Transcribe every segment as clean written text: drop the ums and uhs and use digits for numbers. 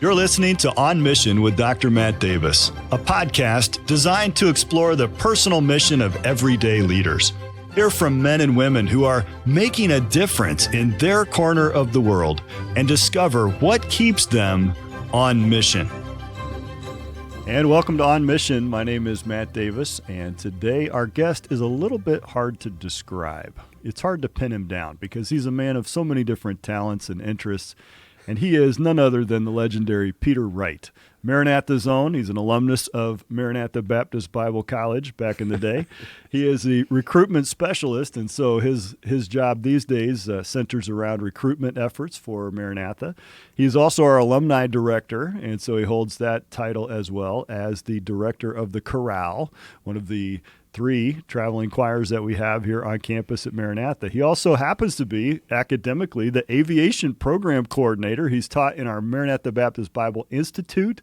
You're listening to On Mission with Dr. Matt Davis, a podcast designed to explore the personal mission of everyday leaders. Hear from men and women who are making a difference in their corner of the world and discover what keeps them on mission. And welcome to On Mission. My name is Matt Davis, and today our guest is a little bit hard to describe. It's hard to pin him down because he's a man of so many different talents and interests. And he is none other than the legendary Peter Wright. Maranatha's own. He's an alumnus of Maranatha Baptist Bible College back in the day. He is a recruitment specialist, and so his job these days centers around recruitment efforts for Maranatha. He's also our alumni director, and so he holds that title as well as the director of the chorale, one of the 3 traveling choirs that we have here on campus at Maranatha. He also happens to be, academically, the aviation program coordinator. He's taught in our Maranatha Baptist Bible Institute.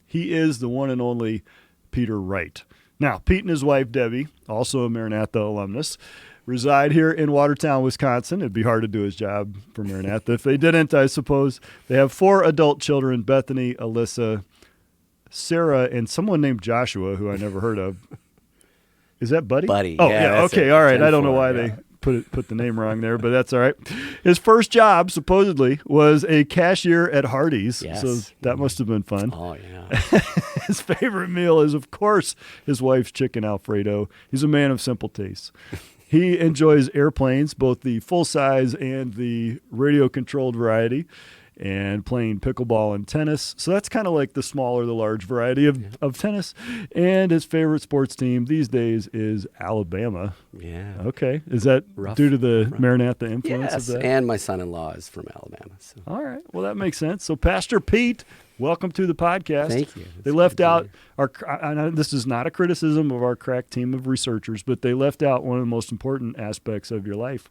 He is the one and only Peter Wright. Now, Pete and his wife, Debbie, also a Maranatha alumnus, reside here in Watertown, Wisconsin. It'd be hard to do his job for Maranatha if they didn't, I suppose. They have 4 adult children, Bethany, Alyssa, Sarah, and someone named Joshua, who I never heard of. Is that Buddy? Buddy. Oh, yeah. Okay. All right. I don't know why they put the name wrong there, but that's all right. His first job, supposedly, was a cashier at Hardee's. Yes. So that must have been fun. Oh, yeah. His favorite meal is, of course, his wife's chicken Alfredo. He's a man of simple tastes. He enjoys airplanes, both the full-size and the radio-controlled variety, and playing pickleball and tennis. So that's kind of like the small or the large variety of tennis. And his favorite sports team these days is Alabama. Yeah. Okay. Is that due to the Maranatha influence Yes, of that? and my son-in-law is from Alabama. So. All right. Well, that makes sense. So Pastor Pete, welcome to the podcast. Thank you. They left out I know this is not a criticism of our crack team of researchers, but they left out one of the most important aspects of your life.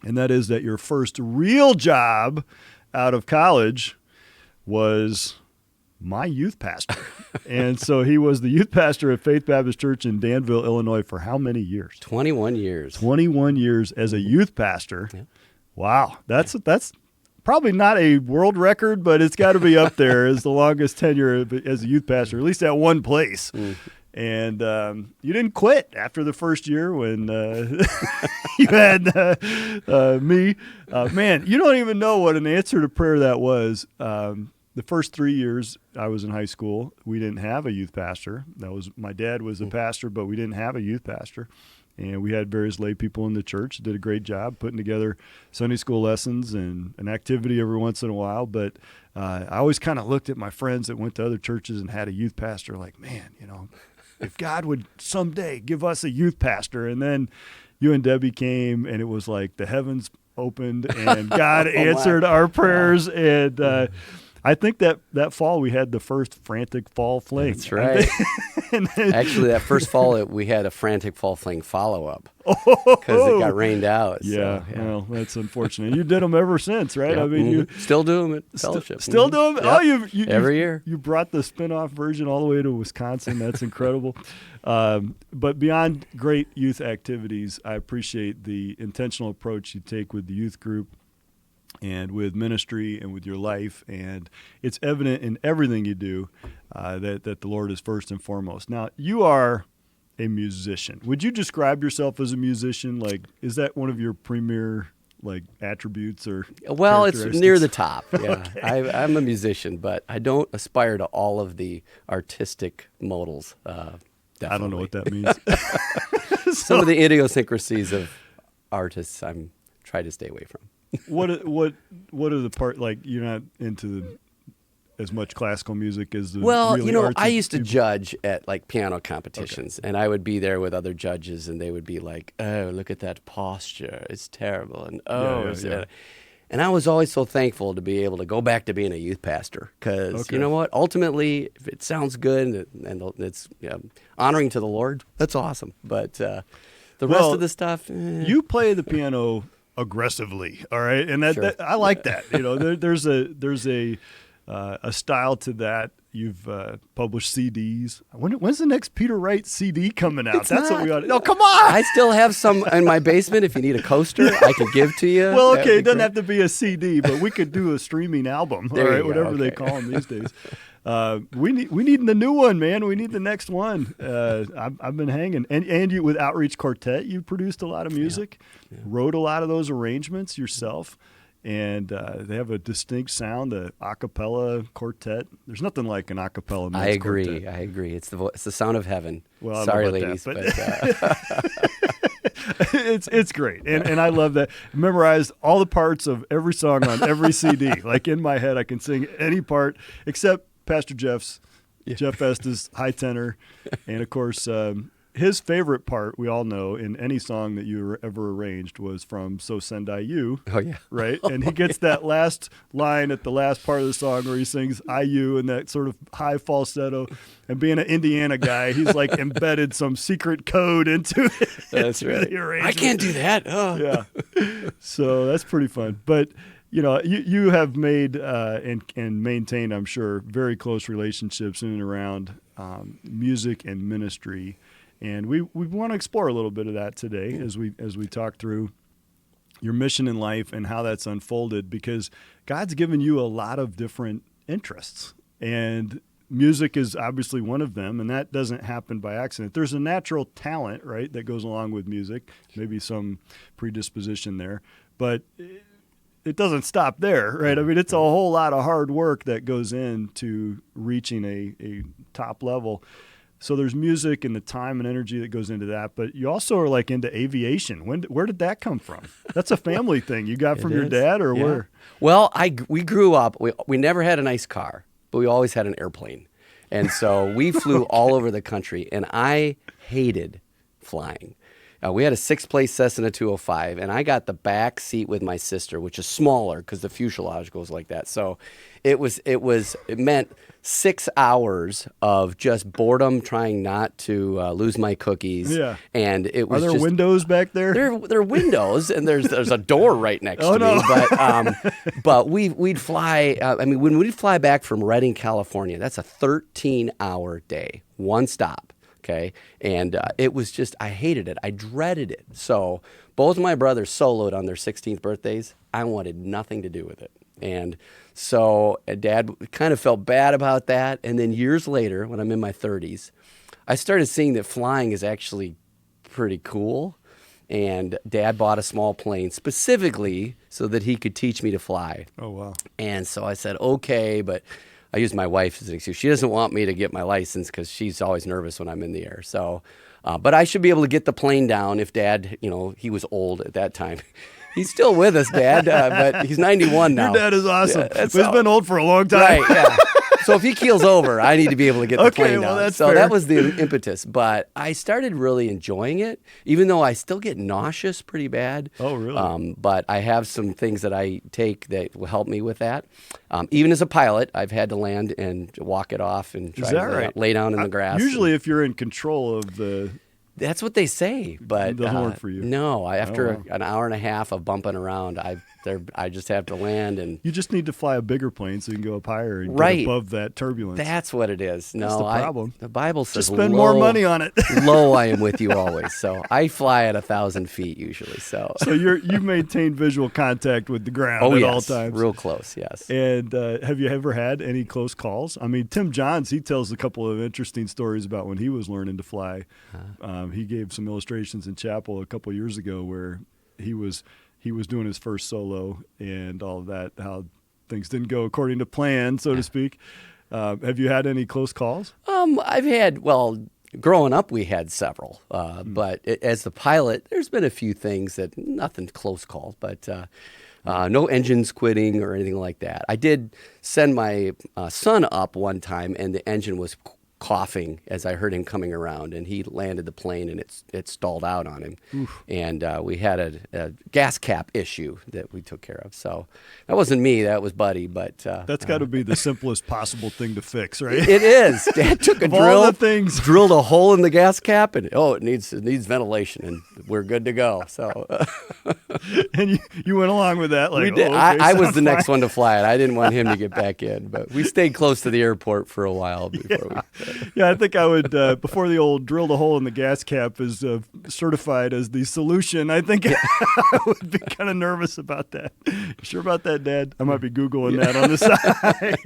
And that is that your first real job out of college was my youth pastor. And so he was the youth pastor at Faith Baptist Church in Danville, Illinois for how many years? 21 years. 21 years as a youth pastor. Yeah. Wow. That's probably not a world record, but it's got to be up there as the longest tenure as a youth pastor, at least at one place. And you didn't quit after the first year when you had me. Man, you don't even know what an answer to prayer that was. The first 3 years I was in high school, we didn't have a youth pastor. My dad was a pastor, but we didn't have a youth pastor. And we had various lay people in the church that did a great job putting together Sunday school lessons and an activity every once in a while. But I always kind of looked at my friends that went to other churches and had a youth pastor like, man, if God would someday give us a youth pastor. And then you and Debbie came, and it was like the heavens opened, and God answered our prayers. And I think that fall we had the first frantic fall fling. That's right. Actually, that first fall we had a frantic fall fling follow-up because it got rained out. Yeah, so, well, that's unfortunate. You did them ever since, right? Yeah. I mean, you still do them at fellowship. Still do them? Yep. Oh, you every year. You brought the spin-off version all the way to Wisconsin. That's incredible. But beyond great youth activities, I appreciate the intentional approach you take with the youth group and with ministry and with your life. And it's evident in everything you do that the Lord is first and foremost. Now, you are a musician. Would you describe yourself as a musician? Like, is that one of your premier attributes or Well, it's near the top. Yeah, Okay. I'm a musician, but I don't aspire to all of the artistic modals. Definitely. I don't know what that means. Some of the idiosyncrasies of artists I'm try to stay away from. What are the part, like, you're not into as much classical music as the really artsy I used to people? judge at piano competitions, and I would be there with other judges, and they would be like, "Oh, look at that posture, it's terrible," and and I was always so thankful to be able to go back to being a youth pastor because you know what? Ultimately, if it sounds good and it's honoring to the Lord, that's awesome. But the rest of the stuff, you play the piano aggressively, all right, and that I like that. There's a a style to that. You've published CDs. When's the next Peter Wright CD coming out? That's what we ought to. No, come on! I still have some in my basement. If you need a coaster, I can give to you. Well, okay, it doesn't have to be a CD, but we could do a streaming album, all right, whatever they call them these days. We need the new one, man. We need the next one. I've been hanging, and you with Outreach Quartet, you produced a lot of music, wrote a lot of those arrangements yourself. And they have a distinct sound, the a cappella quartet. There's nothing like an a cappella men's quartet. I agree. It's the sound of heaven. Well, sorry, ladies, but it's great, and I love that. Memorized all the parts of every song on every CD. Like in my head, I can sing any part except Pastor Jeff's, Jeff Estes, high tenor, and of course. His favorite part, we all know, in any song that you ever arranged was from So Send I You. Oh, yeah. Right? And he gets that last line at the last part of the song where he sings I You in that sort of high falsetto. And being an Indiana guy, he's like embedded some secret code into it. That's right. I can't do that. Oh. Yeah. So that's pretty fun. But, you know, you have made and maintained, I'm sure, very close relationships in and around music and ministry. And we want to explore a little bit of that today as we talk through your mission in life and how that's unfolded, because God's given you a lot of different interests, and music is obviously one of them, and that doesn't happen by accident. There's a natural talent, right, that goes along with music, maybe some predisposition there, but it doesn't stop there, right? I mean, it's a whole lot of hard work that goes into reaching a top level. So there's music and the time and energy that goes into that, but you also are like into aviation. Where did that come from? That's a family thing you got from your dad, or where? Well, we grew up. We never had a nice car, but we always had an airplane, and so we flew all over the country. And I hated flying. We had a 6-place Cessna 205, and I got the back seat with my sister, which is smaller because the fuselage goes like that. So it meant 6 hours of just boredom, trying not to lose my cookies. Yeah. And it was. Are there windows back there? There are windows, and there's a door right next to me. But we'd fly. When we'd fly back from Redding, California, that's a 13-hour day, one stop. Okay, and it was just, I hated it. I dreaded it. So both of my brothers soloed on their 16th birthdays. I wanted nothing to do with it. And so Dad kind of felt bad about that. And then years later, when I'm in my 30s, I started seeing that flying is actually pretty cool. And Dad bought a small plane specifically so that he could teach me to fly. Oh, wow. And so I said, okay, but I use my wife as an excuse. She doesn't want me to get my license because she's always nervous when I'm in the air. So, but I should be able to get the plane down if Dad, he was old at that time. He's still with us, Dad, but he's 91 now. Your dad is awesome. Yeah, but he's been old for a long time. Right, yeah. So if he keels over, I need to be able to get the plane down. That's so fair. That was the impetus. But I started really enjoying it, even though I still get nauseous pretty bad. Oh, really? But I have some things that I take that will help me with that. Even as a pilot, I've had to land and walk it off and try to lay down in the grass. Usually if you're in control of the... That's what they say, but it doesn't work for you. No, after an hour and a half of bumping around, I just have to land, and you just need to fly a bigger plane so you can go up higher and get above that turbulence. That's what it is. No, that's the problem. The Bible says just spend more money on it. Low, I am with you always. So I fly at 1,000 feet usually. So you maintain visual contact with the ground at all times. Real close. Yes. And have you ever had any close calls? I mean, Tim Johns, he tells a couple of interesting stories about when he was learning to fly. He gave some illustrations in chapel a couple of years ago where he was doing his first solo and all of that, how things didn't go according to plan, so to speak. Have you had any close calls? I've had, growing up we had several, but as the pilot, there's been a few things that, nothing close calls, but no engines quitting or anything like that. I did send my son up one time, and the engine was coughing as I heard him coming around, and he landed the plane, and it stalled out on him. Oof. And we had a gas cap issue that we took care of. So that wasn't me, that was Buddy. But that's got to be the simplest possible thing to fix, right? It is. Dad took a drill, drilled a hole in the gas cap, and it needs ventilation, and we're good to go. So, and you went along with that, like we did. I was the next one to fly it. I didn't want him to get back in, but we stayed close to the airport for a while before we. Yeah, I think I would, before the old drill the hole in the gas cap is certified as the solution, I think I would be kind of nervous about that. You sure about that, Dad? I might be Googling that on the side.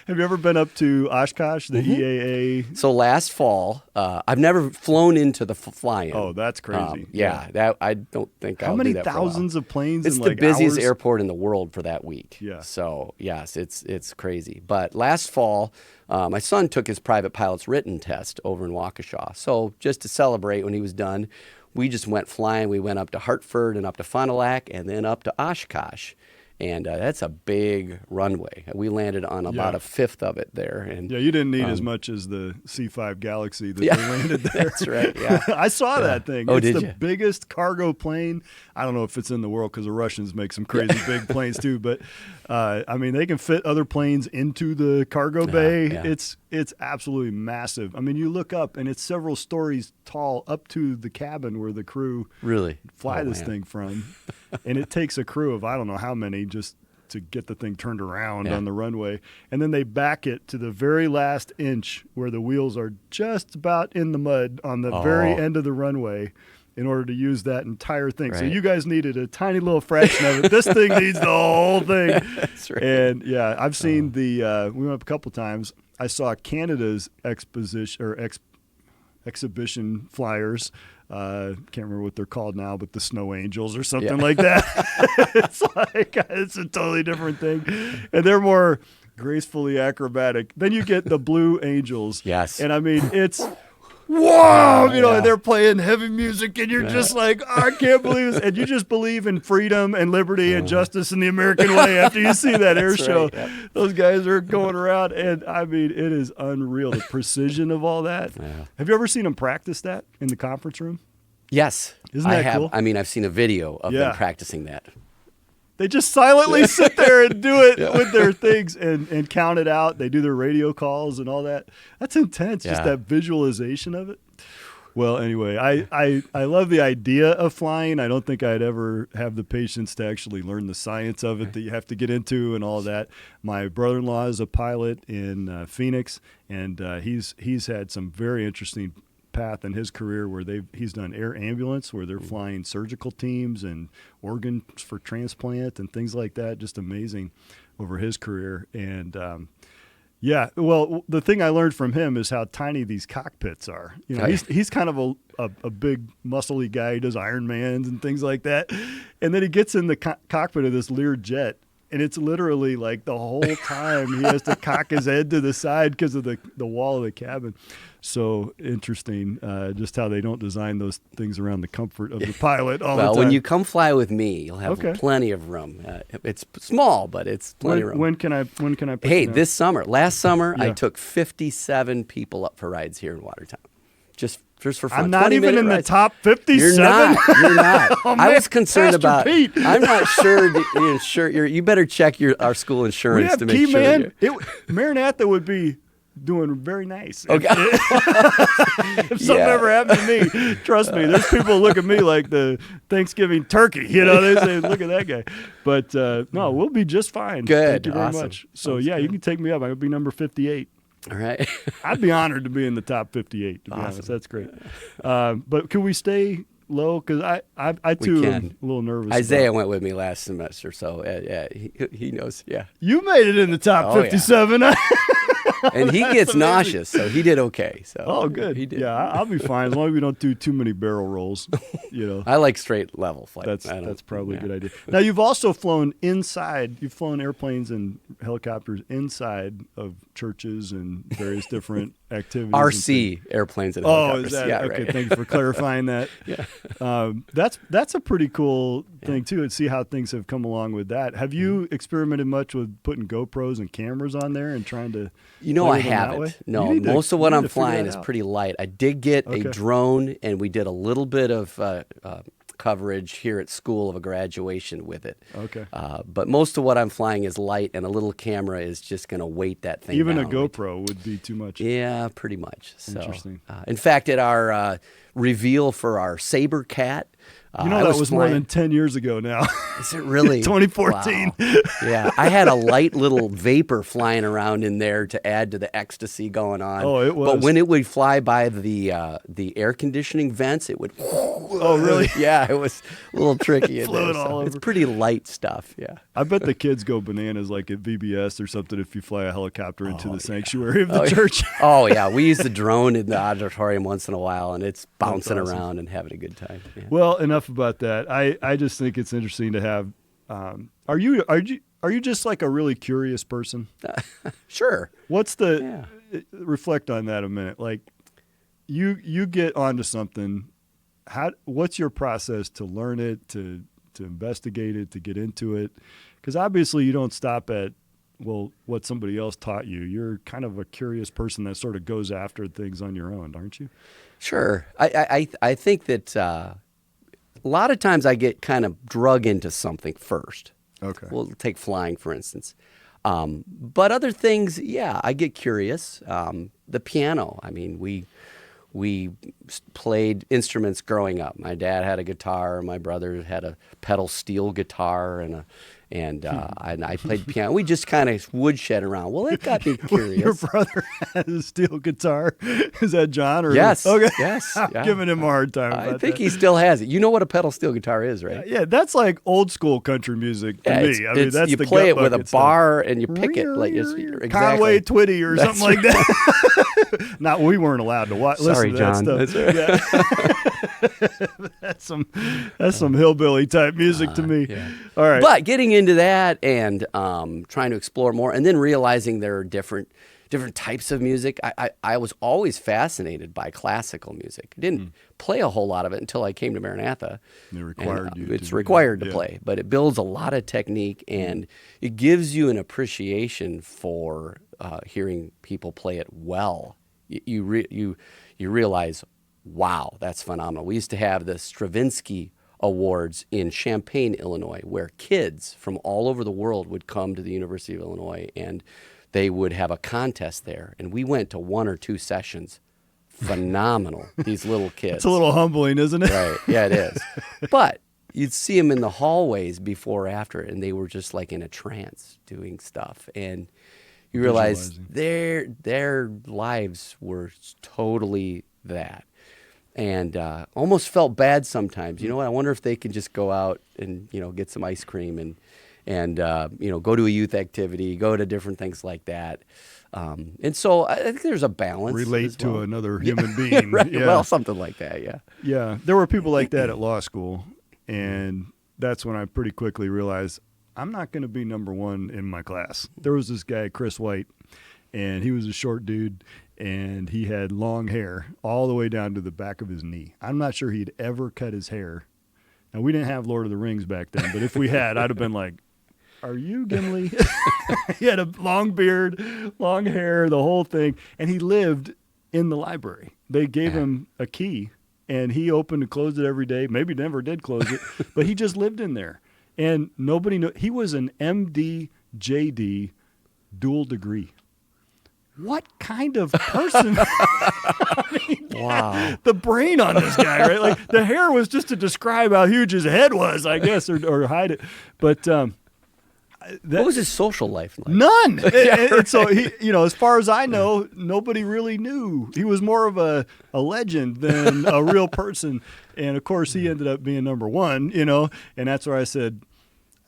Have you ever been up to Oshkosh, the EAA? So last fall, I've never flown into the flying. Oh, that's crazy. That I don't think I'll do that. How many thousands of planes? It's in the busiest hours? airport in the world for that week. Yeah. So yes, it's crazy. But last fall, my son took his private pilot's written test over in Waukesha. So just to celebrate when he was done, we just went flying. We went up to Hartford and up to Fond du Lac and then up to Oshkosh. And that's a big runway. We landed on about a fifth of it there. And you didn't need as much as the C-5 Galaxy that they landed there. That's right, yeah. I saw that thing. Oh, it's did the you? biggest cargo plane. I don't know if it's in the world because the Russians make some crazy big planes too. But, I mean, they can fit other planes into the cargo bay. Yeah. It's absolutely massive. I mean, you look up, and it's several stories tall up to the cabin where the crew fly this thing from. And it takes a crew of I don't know how many just to get the thing turned around on the runway. And then they back it to the very last inch where the wheels are just about in the mud on the very end of the runway in order to use that entire thing. Right. So you guys needed a tiny little fraction of it. This thing needs the whole thing. That's right. And, I've seen we went up a couple times. I saw Canada's exhibition flyers. Can't remember what they're called now, but the Snow Angels or something like that. It's a totally different thing. And they're more gracefully acrobatic. Then you get the Blue Angels. Yes. And I mean, it's whoa, and they're playing heavy music and you're just like, I can't believe this. And you just believe in freedom and liberty and justice in the American way after you see that air show. Right, Those guys are going around and I mean, it is unreal, the precision of all that. Yeah. Have you ever seen them practice that in the conference room? Yes. Isn't that cool? I mean, I've seen a video of them practicing that. They just silently sit there and do it with their things and count it out. They do their radio calls and all that. That's intense, just that visualization of it. Well, anyway, I love the idea of flying. I don't think I'd ever have the patience to actually learn the science of it that you have to get into and all that. My brother-in-law is a pilot in Phoenix, and he's had some very interesting path in his career where he's done air ambulance where they're flying surgical teams and organs for transplant and things like that. Just amazing over his career. And well, the thing I learned from him is how tiny these cockpits are. He's kind of a big muscly guy. He does Ironmans and things like that. And then he gets in the cockpit of this Lear jet. And it's literally like the whole time he has to cock his head to the side because of the wall of the cabin. So interesting, just how they don't design those things around the comfort of the pilot all the time. Well, when you come fly with me, you'll have plenty of room. It's small, but it's plenty of room. When can I pick last summer, I took 57 people up for rides here in Watertown. Just for fun. I'm not even in the top 57. You're not. Oh, I was concerned Pastor about. Pete. I'm not sure. You better check our school insurance to make sure. Maranatha would be doing very nice. Okay. If something ever happened to me, trust me, there's people look at me like the Thanksgiving turkey. They say, "Look at that guy." But no, we'll be just fine. Good. Thank you very much. So you can take me up. I would be number 58. All right. I'd be honored to be in the top 58, to be honest. That's great. But can we stay low? Because I too am a little nervous. Isaiah went with me last semester, so he knows. Yeah. You made it in the top 57. Yeah. And he gets nauseous, so he did okay. So good. He did. Yeah, I'll be fine as long as we don't do too many barrel rolls. I like straight level flight. That's probably a good idea. Now you've also flown inside. You've flown airplanes and helicopters inside of churches and various different activities. RC airplanes and helicopters. Is that okay? Right. Thank you for clarifying that. That's a pretty cool thing too, and see how things have come along with that. Have you experimented much with putting GoPros and cameras on there and trying to? I haven't. No, most of what I'm flying is pretty light. I did get a drone, and we did a little bit of coverage here at school of a graduation with it. Okay. But most of what I'm flying is light, and a little camera is just going to weight that thing Even down. a GoPro would be too much. Yeah, pretty much. So, interesting. In fact, at our reveal for our Saber Cat, that was more than 10 years ago now. Is it really? 2014. Wow. Yeah, I had a light little vapor flying around in there to add to the ecstasy going on. Oh, it was. But when it would fly by the air conditioning vents, it would. Oh, really? Yeah, it was a little tricky. Flew it all over. It's pretty light stuff. Yeah. I bet the kids go bananas like at VBS or something if you fly a helicopter into the sanctuary of the church. Oh yeah, we use the drone in the auditorium once in a while, and it's bouncing around and having a good time. Yeah. Well, enough about that. I just think it's interesting to have. Are you just like a really curious person? Sure. What's the reflect on that a minute? Like you get onto something. What's your process to learn it, to investigate it, to get into it? Because obviously you don't stop at what somebody else taught you. You're kind of a curious person that sort of goes after things on your own, aren't you? Sure. I think that a lot of times I get kind of drug into something first. Okay. We'll take flying, for instance. But other things, I get curious. The piano. I mean, we played instruments growing up. My dad had a guitar. My brother had a pedal steel guitar, and I played piano. We just kind of woodshed around. Well, it got me curious. Your brother has a steel guitar. Is that John? Or yes. Okay. Yes. I'm giving him a hard time about I think that. he still has it. You know what a pedal steel guitar is, right? Yeah, that's like old school country music to me. I mean, that's you the play it with a gut bucket bar and you pick it like exactly. Conway Twitty or something like that. Not we weren't allowed to watch. Sorry, listen to that John. stuff. That's right. That's some hillbilly type music to me. Yeah. All right. But getting into that and trying to explore more, and then realizing there are different types of music. I was always fascinated by classical music. I didn't play a whole lot of it until I came to Maranatha. They required you. It's required to play, but it builds a lot of technique, and it gives you an appreciation for hearing people play it well. You realize, wow, that's phenomenal. We used to have the Stravinsky Awards in Champaign, Illinois, where kids from all over the world would come to the University of Illinois, and they would have a contest there. And we went to 1 or 2 sessions. Phenomenal, these little kids. It's a little humbling, isn't it? Right, yeah, it is. But you'd see them in the hallways before or after, and they were just like in a trance doing stuff. And you realize their lives were totally that. And almost felt bad sometimes. You know what? I wonder if they can just go out and get some ice cream and go to a youth activity, go to different things like that. And so I think there's a balance. Relate to another human being. Right. Yeah. Well, something like that. Yeah. Yeah. There were people like that at law school, and that's when I pretty quickly realized I'm not going to be number one in my class. There was this guy, Chris Wright, and he was a short dude. And he had long hair all the way down to the back of his knee. I'm not sure he'd ever cut his hair. Now, we didn't have Lord of the Rings back then, but if we had, I'd have been like, are you Gimli? He had a long beard, long hair, the whole thing. And he lived in the library. They gave him a key, and he opened and closed it every day. Maybe never did close it, but he just lived in there. And nobody knew. He was an MD, JD, dual degree. What kind of person? Wow. The brain on this guy, right? Like the hair was just to describe how huge his head was, I guess, or hide it. But what was his social life like? None. And so he, as far as I know, nobody really knew. He was more of a legend than a real person. And of course, he ended up being number one. And that's where I said,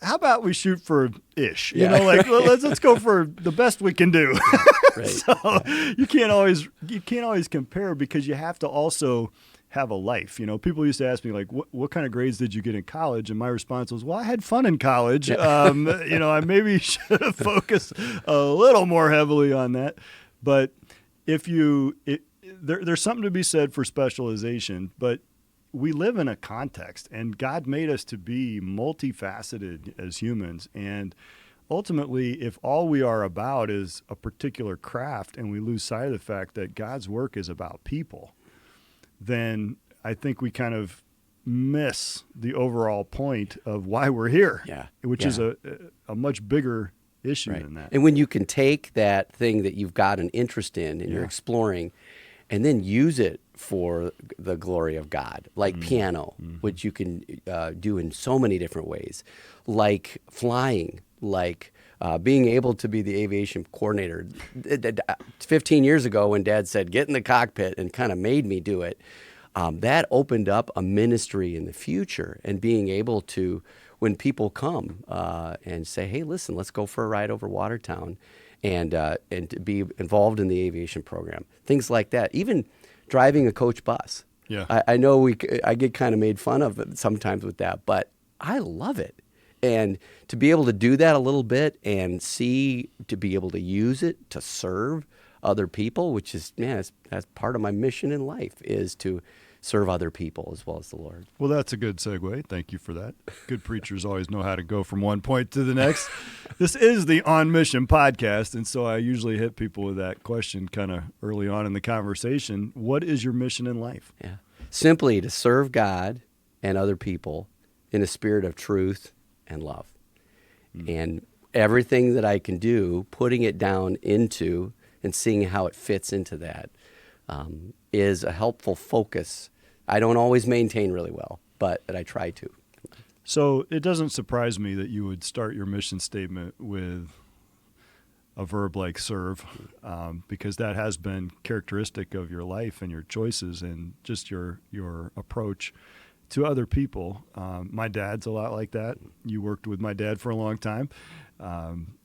how about we shoot for ish? Let's go for the best we can do. Right. So you can't always compare, because you have to also have a life. People used to ask me like, what kind of grades did you get in college? And my response was, well, I had fun in college. I maybe should have focused a little more heavily on that. But there's something to be said for specialization, but we live in a context, and God made us to be multifaceted as humans. And ultimately, if all we are about is a particular craft and we lose sight of the fact that God's work is about people, then I think we kind of miss the overall point of why we're here, which is a much bigger issue than that. And when you can take that thing that you've got an interest in and you're exploring and then use it for the glory of God, like piano, which you can do in so many different ways, like flying, like being able to be the aviation coordinator. 15 years ago when Dad said, get in the cockpit, and kind of made me do it, that opened up a ministry in the future, and being able to, when people come and say, hey, listen, let's go for a ride over Watertown, and to be involved in the aviation program, things like that. Even driving a coach bus. Yeah, I know I get kind of made fun of it sometimes with that, but I love it. And to be able to do that a little bit and to be able to use it to serve other people, which is, that's part of my mission in life, is to serve other people as well as the Lord. Well, that's a good segue. Thank you for that. Good preachers always know how to go from one point to the next. This is the On Mission podcast, and so I usually hit people with that question kind of early on in the conversation. What is your mission in life? Yeah, simply to serve God and other people in a spirit of truth and love. And everything that I can do, putting it down into and seeing how it fits into that is a helpful focus. I don't always maintain really well, but I try to. So it doesn't surprise me that you would start your mission statement with a verb like serve, because that has been characteristic of your life and your choices and just your approach to other people. My dad's a lot like that. You worked with my dad for a long time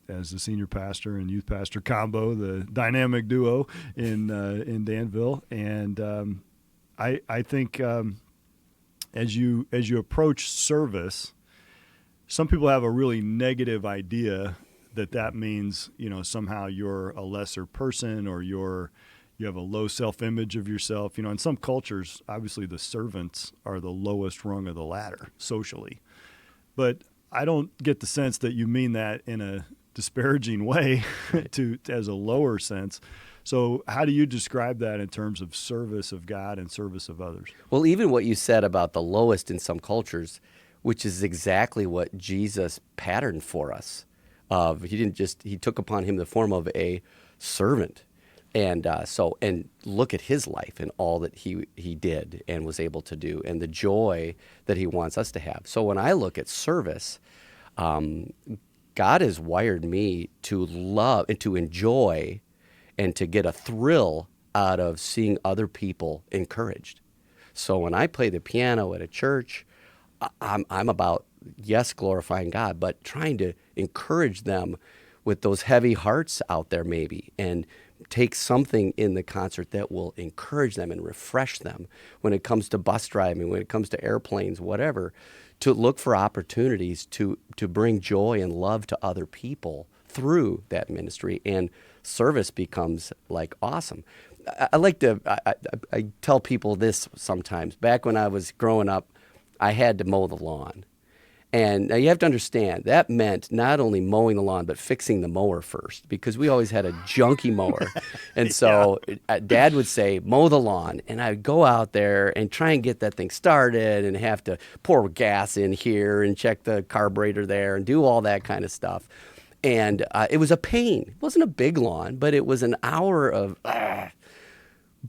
as the senior pastor and youth pastor combo, the dynamic duo in Danville. And I think as you approach service, some people have a really negative idea that means, somehow you're a lesser person or you have a low self-image of yourself. In some cultures, obviously the servants are the lowest rung of the ladder socially. But I don't get the sense that you mean that in a disparaging way as a lower sense. So how do you describe that in terms of service of God and service of others? Well, even what you said about the lowest in some cultures, which is exactly what Jesus patterned for us. He took upon him the form of a servant. And and look at his life and all that he did and was able to do and the joy that he wants us to have. So when I look at service, God has wired me to love and to enjoy and to get a thrill out of seeing other people encouraged. So when I play the piano at a church, I'm about, yes, glorifying God, but trying to encourage them with those heavy hearts out there maybe, and take something in the concert that will encourage them and refresh them when it comes to bus driving, when it comes to airplanes, whatever, to look for opportunities to bring joy and love to other people through that ministry, and service becomes like awesome. I tell people this sometimes. Back when I was growing up, I had to mow the lawn. And now you have to understand, that meant not only mowing the lawn, but fixing the mower first, because we always had a junky mower. And so Dad would say, mow the lawn. And I'd go out there and try and get that thing started and have to pour gas in here and check the carburetor there and do all that kind of stuff. And it was a pain. It wasn't a big lawn, but it was an hour of,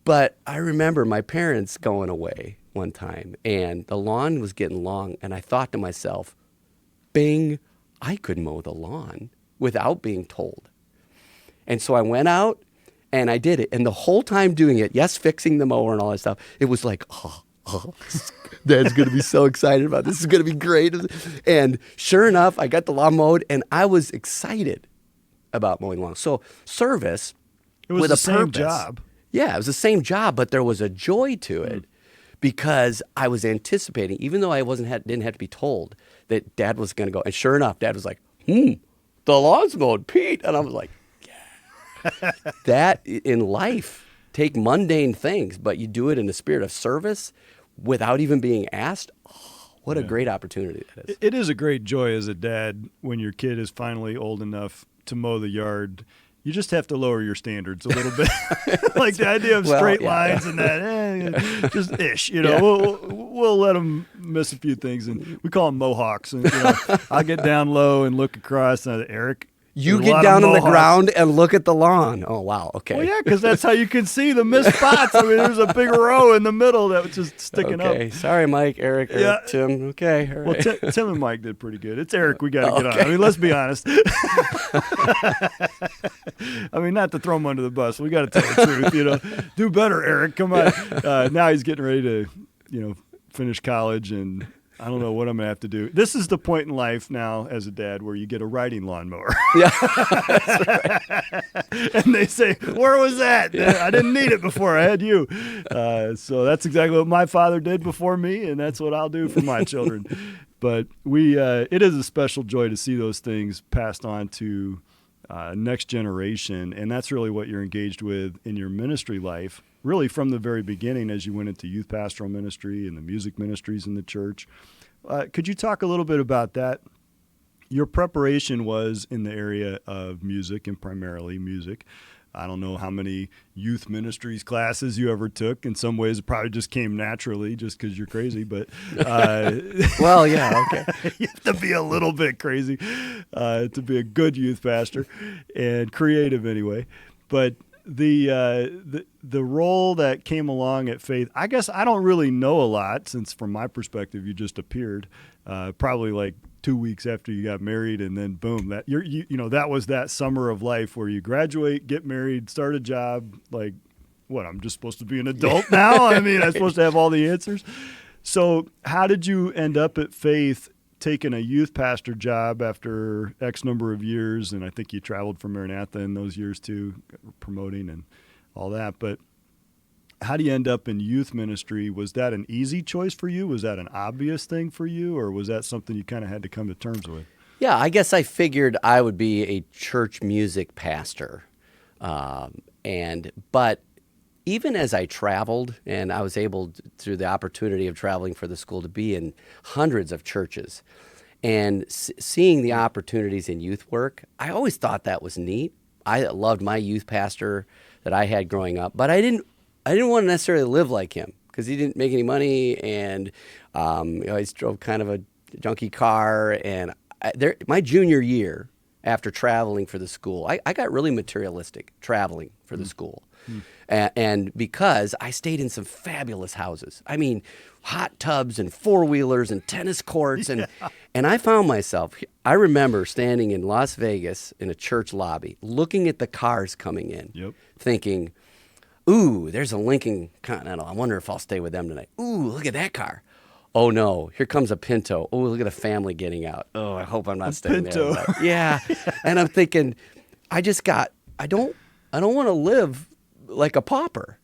But I remember my parents going away one time, and the lawn was getting long, and I thought to myself, bing, I could mow the lawn without being told. And so I went out, and I did it. And the whole time doing it, yes, fixing the mower and all that stuff, it was like, Dad's going to be so excited about this. This is going to be great. And sure enough, I got the lawn mowed, and I was excited about mowing the lawn. So service with a purpose. It was the same job. Yeah, it was the same job, but there was a joy to it because I was anticipating, even though I didn't have to be told, that Dad was going to go. And sure enough, Dad was like, the lawn's mowed, Pete. And I was like, yeah. That in life, take mundane things, but you do it in the spirit of service, without even being asked. Oh, what a great opportunity that is. It is a great joy as a dad when your kid is finally old enough to mow the yard. You just have to lower your standards a little bit. Like the idea of straight lines and that, just ish, we'll let them miss a few things. And we call them mohawks. And, I'll get down low and look across and Eric, you get down on the ground and look at the lawn. Oh, wow. Okay. Well, yeah, because that's how you can see the missed spots. I mean, there's a big row in the middle that was just sticking up. Okay. Sorry, Mike, Eric, or Tim. Okay. All right. Well, Tim and Mike did pretty good. It's Eric we got to get on. I mean, let's be honest. I mean, not to throw him under the bus. We got to tell the truth, Do better, Eric. Come on. Now he's getting ready to, finish college, and I don't know what I'm going to have to do. This is the point in life now as a dad where you get a riding lawnmower. Yeah, that's right. And they say, where was that? I didn't need it before I had you. So that's exactly what my father did before me, and that's what I'll do for my children. But it is a special joy to see those things passed on to next generation, and that's really what you're engaged with in your ministry life, really from the very beginning as you went into youth pastoral ministry and the music ministries in the church. Could you talk a little bit about that? Your preparation was in the area of music and primarily music. I don't know how many youth ministries classes you ever took. In some ways, it probably just came naturally just because you're crazy. But well, yeah, okay. You have to be a little bit crazy to be a good youth pastor and creative anyway. But the role that came along at Faith, I guess I don't really know a lot since from my perspective, you just appeared probably like 2 weeks after you got married, and then boom, that that was that summer of life where you graduate, get married, start a job. Like, what? I'm just supposed to be an adult now? I mean, I'm supposed to have all the answers. So, how did you end up at Faith, taking a youth pastor job after X number of years? And I think you traveled for Maranatha in those years too, promoting and all that. But how do you end up in youth ministry? Was that an easy choice for you? Was that an obvious thing for you? Or was that something you kind of had to come to terms with? Yeah, I guess I figured I would be a church music pastor. But even as I traveled, and I was able, through the opportunity of traveling for the school, to be in hundreds of churches and seeing the opportunities in youth work, I always thought that was neat. I loved my youth pastor that I had growing up, but I didn't want to necessarily live like him because he didn't make any money, and he always drove kind of a junky car. And my junior year, after traveling for the school, I got really materialistic traveling for the school. And because I stayed in some fabulous houses. I mean, hot tubs and four-wheelers and tennis courts. And I found myself, I remember standing in Las Vegas in a church lobby, looking at the cars coming in, thinking, ooh, there's a Lincoln Continental. I wonder if I'll stay with them tonight. Ooh, look at that car. Oh, no, here comes a Pinto. Oh, look at a family getting out. Oh, I hope I'm not staying Pinto. there. Yeah. And I'm thinking, I don't want to live like a pauper.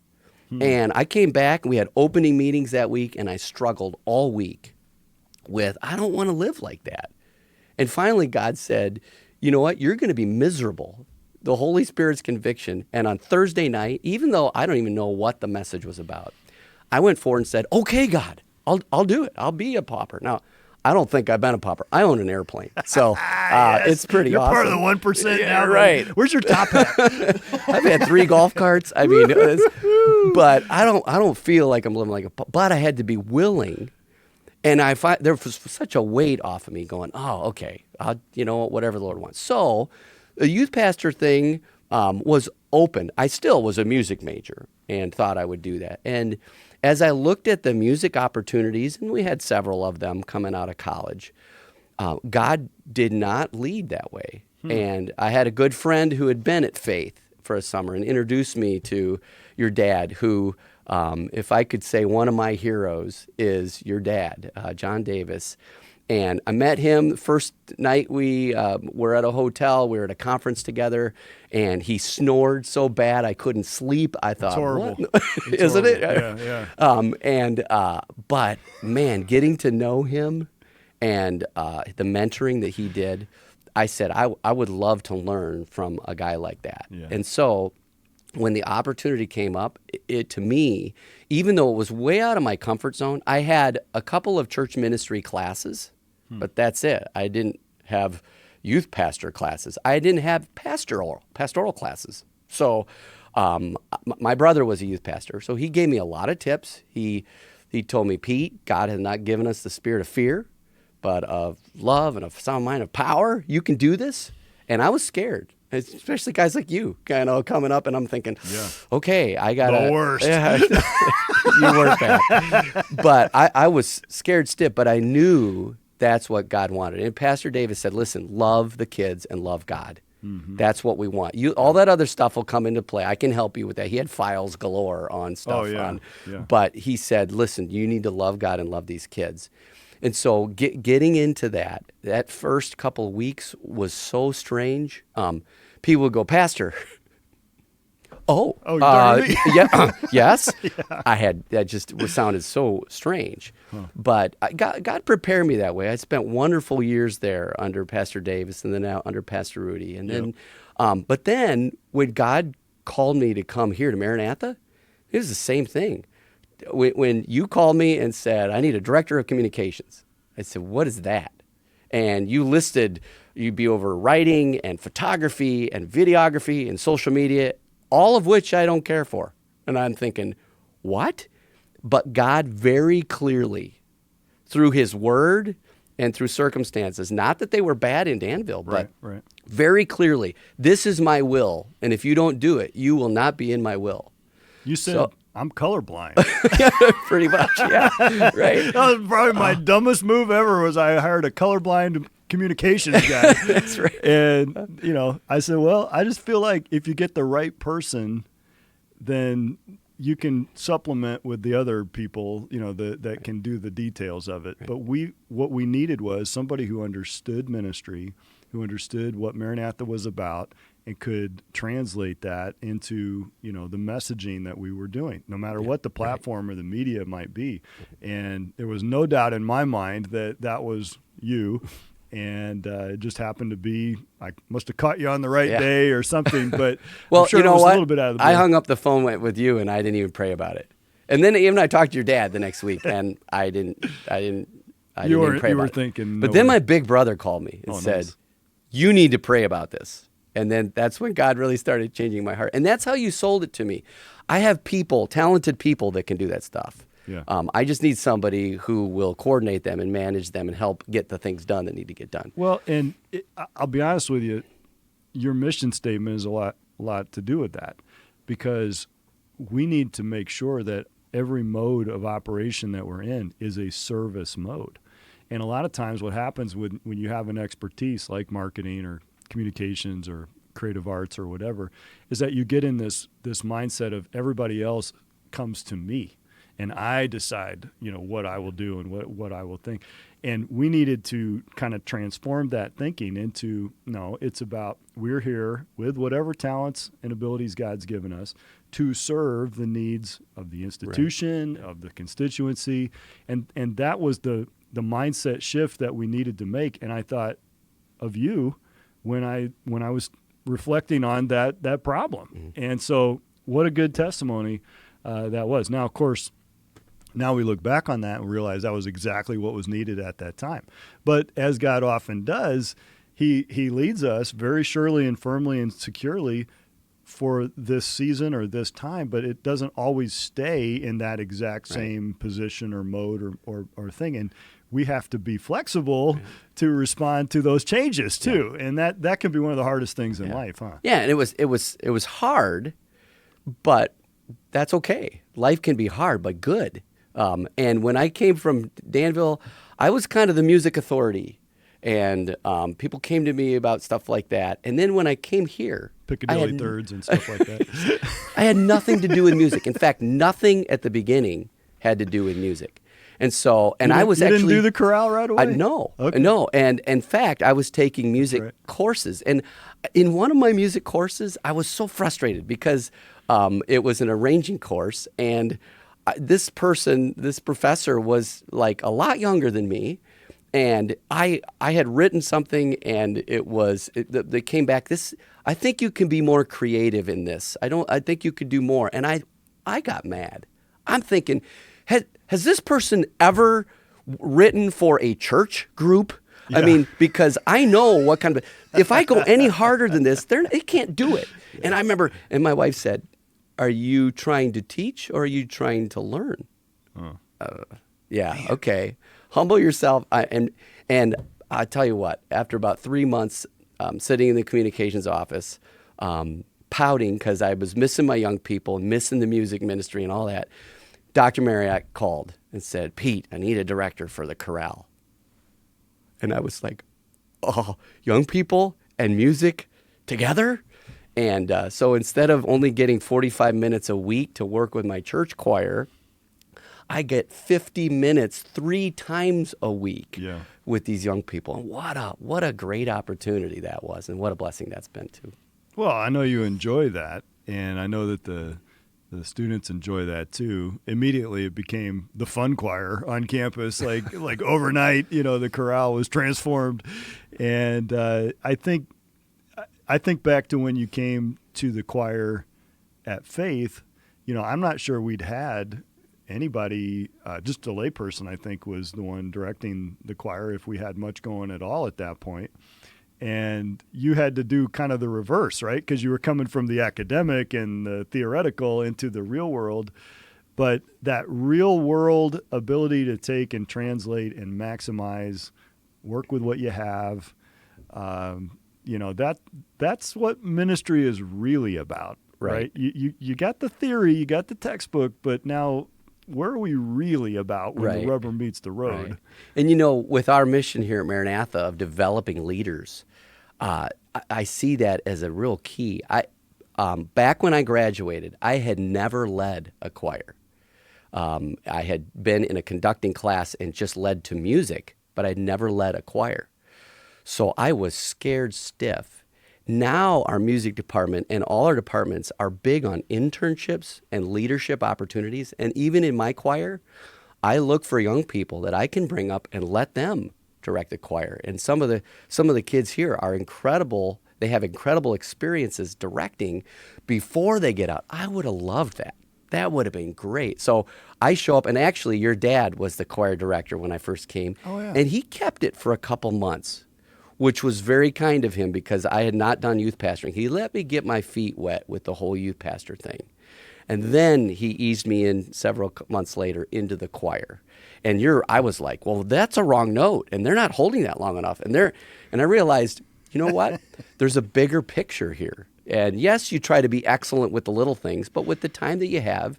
And I came back, and we had opening meetings that week, and I struggled all week with, I don't want to live like that. And finally, God said, you know what? You're going to be miserable. The Holy Spirit's conviction. And on Thursday night, even though I don't even know what the message was about, I went forward and said, okay, God, I'll do it. I'll be a pauper. Now, I don't think I've been a pauper. I own an airplane. So it's pretty You're awesome. You're part of the 1% yeah, now. Right. Where's your top hat? I've had 3 golf carts. I mean, but I don't feel like I'm living like a pauper. But I had to be willing. And I find there was such a weight off of me going, oh, okay, whatever the Lord wants. So the youth pastor thing was open. I still was a music major and thought I would do that. And as I looked at the music opportunities, and we had several of them coming out of college, God did not lead that way. And I had a good friend who had been at Faith for a summer and introduced me to your dad, who, if I could say one of my heroes, is your dad, John Davis. And I met him the first night we were at a hotel. We were at a conference together, and he snored so bad I couldn't sleep. I thought, it's horrible. What? Isn't horrible. it? Yeah. But man, getting to know him and the mentoring that he did, I said I would love to learn from a guy like that. Yeah. And so when the opportunity came up, it to me, even though it was way out of my comfort zone, I had a couple of church ministry classes, but that's it. I didn't have youth pastor classes. I didn't have pastoral classes. So my brother was a youth pastor, so he gave me a lot of tips. He told me, Pete, God has not given us the spirit of fear, but of love and of sound mind, of power. You can do this. And I was scared, especially guys like you, kind of coming up, and I'm thinking, okay, I got the worst. Yeah, you weren't bad. But I was scared stiff, but I knew that's what God wanted. And Pastor Davis said, listen, love the kids and love God. That's what we want. All that other stuff will come into play. I can help you with that. He had files galore on stuff. But he said, listen, you need to love God and love these kids. And so getting into that first couple of weeks was so strange. People would go, Pastor, yes. That just sounded so strange. But God prepared me that way. I spent wonderful years there under Pastor Davis and then now under Pastor Rudy. And then, but then when God called me to come here to Maranatha, it was the same thing. When you called me and said, I need a director of communications, I said, what is that? And you listed, you'd be over writing and photography and videography and social media, all of which I don't care for. And I'm thinking, what? But God very clearly, through his word and through circumstances, not that they were bad in Danville, but very clearly, this is my will. And if you don't do it, you will not be in my will. You said, I'm colorblind. Pretty much, yeah. Right. That was probably my dumbest move ever was I hired a colorblind communications guy. That's right. And, I said, well, I just feel like if you get the right person, then you can supplement with the other people, that can do the details of it. Right. But what we needed was somebody who understood ministry, who understood what Maranatha was about, and could translate that into, the messaging that we were doing, no matter what the platform or the media might be. And there was no doubt in my mind that was you. And it just happened to be, I must have caught you on the right day or something. But well, I'm sure it was a little bit out of the blue. I hung up the phone with you, and I didn't even pray about it. And then even I talked to your dad the next week, and I didn't even pray about it. You were thinking. But then my big brother called me and said, you need to pray about this. And then that's when God really started changing my heart. And that's how you sold it to me. I have people, talented people that can do that stuff. Yeah. I just need somebody who will coordinate them and manage them and help get the things done that need to get done. Well, and I'll be honest with you, your mission statement is a lot to do with that, because we need to make sure that every mode of operation that we're in is a service mode. And a lot of times what happens when you have an expertise like marketing or communications or creative arts or whatever, is that you get in this mindset of everybody else comes to me and I decide, what I will do and what I will think. And we needed to kind of transform that thinking into, no, it's about we're here with whatever talents and abilities God's given us to serve the needs of the institution, of the constituency. And that was the mindset shift that we needed to make. And I thought of you when I was reflecting on that problem. Mm-hmm. And so what a good testimony that was. Now, of course, now we look back on that and realize that was exactly what was needed at that time. But as God often does, he leads us very surely and firmly and securely for this season or this time, but it doesn't always stay in that exact same position or mode or thing. And we have to be flexible to respond to those changes too. And that can be one of the hardest things in life, huh? Yeah, and it was hard, but that's okay. Life can be hard, but good. And when I came from Danville, I was kind of the music authority. And people came to me about stuff like that. And then when I came here, Piccadilly Thirds and stuff like that. I had nothing to do with music. In fact, nothing at the beginning had to do with music. And so, and I was actually... You didn't do the chorale right away? No. Okay. No. And in fact, I was taking music courses. And in one of my music courses, I was so frustrated because it was an arranging course. And this professor was like a lot younger than me. And I had written something, and they came back. I think you can be more creative in this. I think you could do more. And I got mad. I'm thinking, has this person ever written for a church group? Yeah. I mean, because I know what kind of, if I go any harder than this, they can't do it. Yeah. And I remember, and my wife said, "Are you trying to teach or are you trying to learn?" Yeah, man. Okay. Humble yourself. And I tell you what, after about 3 months sitting in the communications office, pouting because I was missing my young people, missing the music ministry and all that, Dr. Marriott called and said, "Pete, I need a director for the chorale." And I was like, oh, young people and music together? And so instead of only getting 45 minutes a week to work with my church choir, I get 50 minutes 3 times a week with these young people. And what a great opportunity that was, and what a blessing that's been too. Well, I know you enjoy that, and I know that the students enjoy that too. Immediately, it became the fun choir on campus. Like overnight, the chorale was transformed. And I think back to when you came to the choir at Faith. I'm not sure we'd had anybody. Just a layperson, I think, was the one directing the choir, if we had much going at all at that point. And you had to do kind of the reverse, right? Because you were coming from the academic and the theoretical into the real world. But that real world ability to take and translate and maximize, work with what you have, that's what ministry is really about, right? You got the theory, you got the textbook, but now where are we really about when the rubber meets the road? Right. And with our mission here at Maranatha of developing leaders, I see that as a real key. Back when I graduated, I had never led a choir. I had been in a conducting class and just led to music, but I'd never led a choir. So I was scared stiff. Now our music department and all our departments are big on internships and leadership opportunities. And even in my choir, I look for young people that I can bring up and let them direct the choir. And some of the kids here are incredible. They have incredible experiences directing before they get out. I would have loved that. That would have been great. So I show up, and actually your dad was the choir director when I first came. Oh, yeah. And he kept it for a couple months, which was very kind of him because I had not done youth pastoring. He let me get my feet wet with the whole youth pastor thing. And then he eased me in several months later into the choir. And I was like, well, that's a wrong note, and they're not holding that long enough. And I realized, you know what? There's a bigger picture here. And yes, you try to be excellent with the little things, but with the time that you have,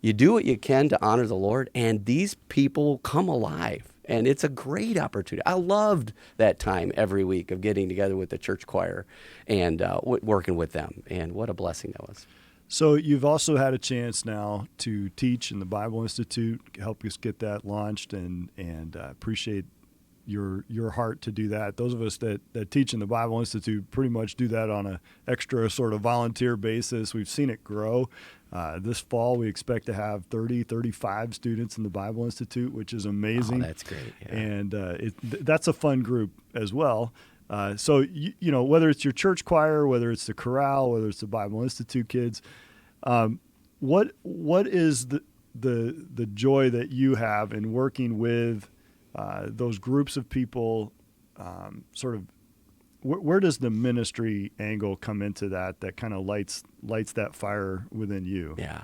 you do what you can to honor the Lord, and these people come alive. And it's a great opportunity. I loved that time every week of getting together with the church choir and working with them. And what a blessing that was. So you've also had a chance now to teach in the Bible Institute, help us get that launched, and appreciate your heart to do that. Those of us that teach in the Bible Institute pretty much do that on an extra sort of volunteer basis. We've seen it grow. This fall, we expect to have 35 students in the Bible Institute, which is amazing. Oh, that's great. Yeah. And that's a fun group as well. So, whether it's your church choir, whether it's the chorale, whether it's the Bible Institute kids, what is the joy that you have in working with those groups of people? Sort of, where does the ministry angle come into that kind of lights that fire within you? Yeah.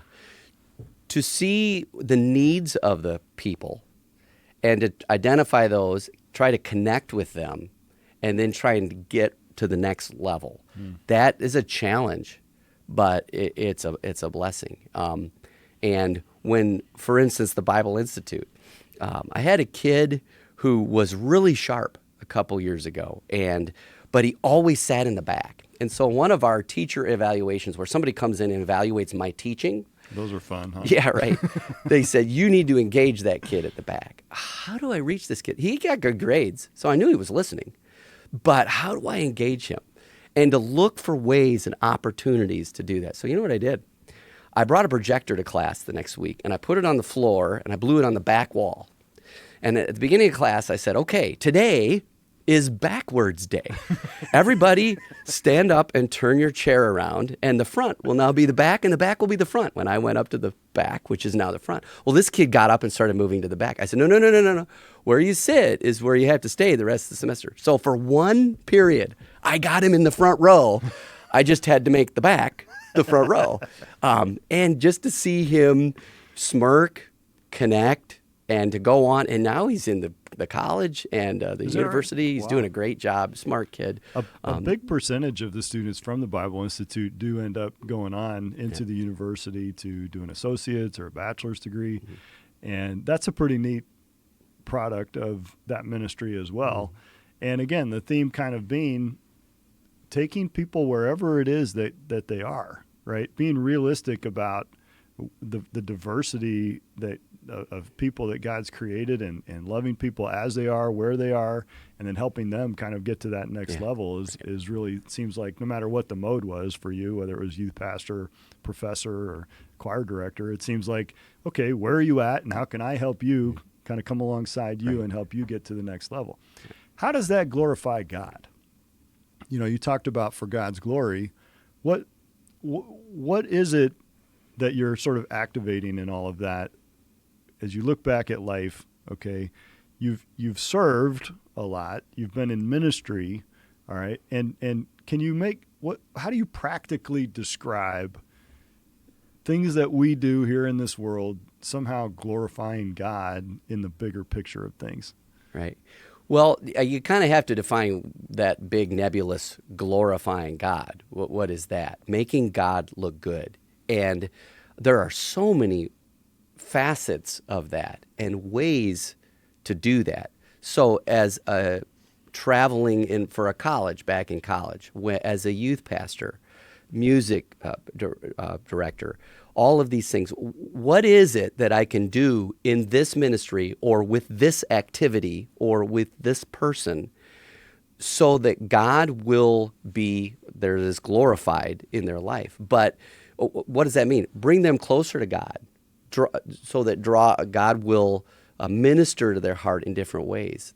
To see the needs of the people and to identify those, try to connect with them, and then trying to get to the next level. That is a challenge, but it's a blessing. And when, for instance, the Bible Institute, I had a kid who was really sharp a couple years ago, but he always sat in the back. And so one of our teacher evaluations where somebody comes in and evaluates my teaching. Those are fun, huh? Yeah, right. They said, you need to engage that kid at the back. How do I reach this kid? He got good grades, so I knew he was listening. But how do I engage him? And to look for ways and opportunities to do that. So you know what I did? I brought a projector to class the next week, and I put it on the floor, and I blew it on the back wall. And at the beginning of class, I said, okay, today is backwards day. Everybody stand up and turn your chair around, and the front will now be the back, and the back will be the front. When I went up to the back, which is now the front. Well, this kid got up and started moving to the back. I said, no. Where you sit is where you have to stay the rest of the semester. So for one period, I got him in the front row. I just had to make the back the front row. And just to see him smirk, connect, and to go on, and now he's in the college and the university. Right? He's Wow. doing a great job, smart kid. A big percentage of the students from the Bible Institute do end up going on into the university to do an associate's or a bachelor's degree. Mm-hmm. And that's a pretty neat product of that ministry as well. Mm-hmm. And again, the theme kind of being taking people wherever it is that they are, right? Being realistic about the diversity of people that God's created and loving people as they are, where they are, and then helping them kind of get to that next level is really, seems like no matter what the mode was for you, whether it was youth pastor, professor, or choir director, it seems like, okay, where are you at and how can I help you kind of come alongside you and help you get to the next level? How does that glorify God? You know, you talked about for God's glory. What is it that you're sort of activating in all of that as you look back at life? Okay, you've served a lot, you've been in ministry, all right, and can you how do you practically describe things that we do here in this world somehow glorifying God in the bigger picture of things? Right. Well, you kind of have to define that big nebulous glorifying God. What is that? Making God look good. And there are so many facets of that and ways to do that. So as a traveling for a college, back in college, as a youth pastor, music director, all of these things, what is it that I can do in this ministry or with this activity or with this person so that God will be glorified in their life? But what does that mean? Bring them closer to God, so that God will minister to their heart in different ways.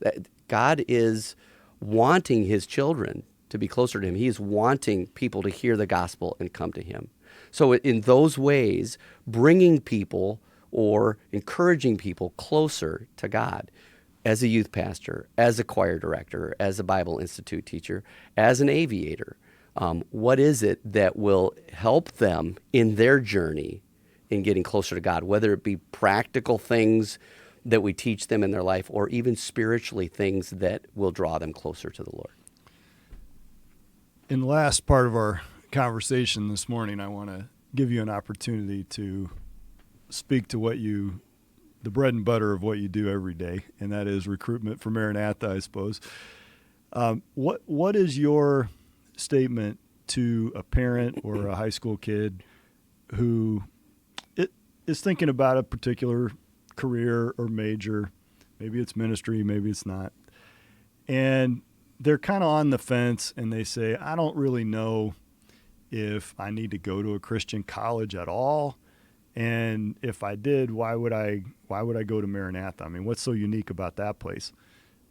God is wanting his children to be closer to him. He is wanting people to hear the gospel and come to him. So in those ways, bringing people or encouraging people closer to God as a youth pastor, as a choir director, as a Bible Institute teacher, as an aviator, what is it that will help them in their journey in getting closer to God, whether it be practical things that we teach them in their life or even spiritually things that will draw them closer to the Lord. In the last part of our conversation this morning, I want to give you an opportunity to speak to the bread and butter of what you do every day, and that is recruitment for Maranatha, I suppose. What is your statement to a parent or a high school kid who is thinking about a particular career or major? Maybe it's ministry, maybe it's not. And they're kind of on the fence and they say, I don't really know if I need to go to a Christian college at all. And if I did, why would I go to Maranatha? I mean, what's so unique about that place?